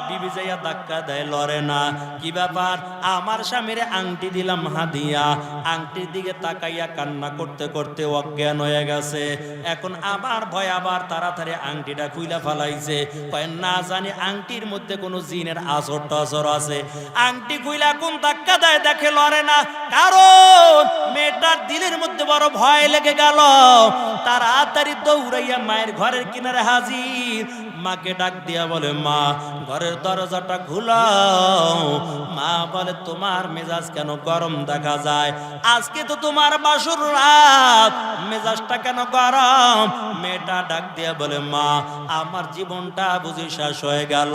বিবি যাইয়া ধাক্কা দেয়, লড়ে না। কি ব্যাপার? আমার স্বামীরে আংটি দিলাম হাদিয়া, আংটির দিকে তাকাইয়া কান্না করতে করতে অজ্ঞান হয়ে গেছে। এখন আমার ভয়, আবার তাড়াতাড়ি আংটিটা খুইলা ফেলাইছে। কয় না জানি আংটির মধ্যে কোনো জিনের আসর টসর আছে। আংটি খুইলা কোন ধাক্কা দেয়, দেখে লড়ে না, কারণ মেয়েটার দিলের মধ্যে বড় ভয় লেগে গেল। তাড়াতাড়ি দৌড়াইয়া মায়ের ঘরের কিনারে হাজির। মাকে ডাক দিয়া বলে, মা, ঘরের দরজাটা খুলাও। মা বলে, তোমার মেজাজ কেন গরম দেখা যায়? আজকে তো তোমার বাসর রাত, মেজাজটা কেন গরম? মেয়েটা ডাক দিয়া বলে, মা, আমার জীবনটা বুঝি শেষ হয়ে গেল,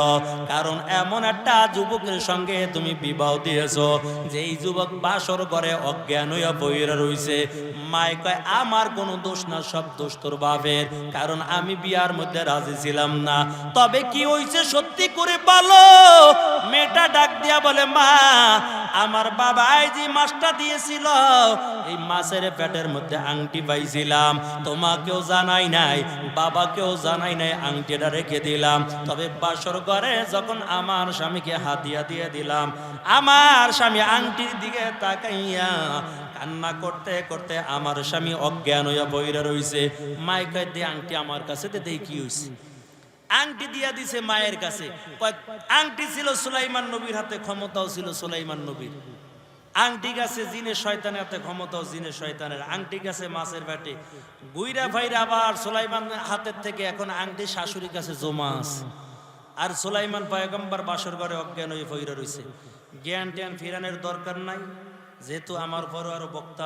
কারণ এমন একটা যুবকের সঙ্গে তুমি বিবাহ দিয়েছো, যেই যুবক বাসর ঘরে অজ্ঞান হইয়া বইরা রইছে। মায় কয়, আমার কোনো দোষ না, সব দোষ তোর বাপের, কারণ আমি বিয়ার মধ্যে রাজি ছিলাম না। তবে কি হইছে সত্যি করে বলো। মেয়েটা ডাক দিয়া বলে, মা, আমার বাবা যে মাছটা দিয়েছিল, এই মাছের পেটের মধ্যে আংটি পাইছিলাম, তোমাকেও জানাই নাই, বাবাকেও জানাই নাই, আংটিটা রেখে দিলাম। তবে বাসর ঘরে যখন আমার স্বামীকে হাদিয়া দিয়ে দিলাম, আমার স্বামী আংটির দিকে তাকাইয়া কান্না করতে করতে আমার স্বামী অজ্ঞান হইয়া বইরা রইছে। মাই কয়, দে আংটি আমার কাছে, দে, কি হইছে? আংটি দিয়া দিছে মায়ের কাছে। আংটি ছিল সুলাইমান নবীর হাতে, ক্ষমতাও ছিল সুলাইমান নবীর। আংটি গাছে জিনে শয়তানের হাতে, ক্ষমতাও জিনে শয়তানের। আংটি গাছে মাছের পেটে গুইরা ভাইরা, আবার সুলাইমান হাতের থেকে এখন আংটি শাশুড়ির কাছে জমা আছে। আর সুলাইমান পয়গম্বর বাসর ঘরে অজ্ঞান হয়ে বইরা রইছে। জ্ঞান ট্যান ফিরানোর দরকার নাই, যেহেতু আমার পর আরো বক্তা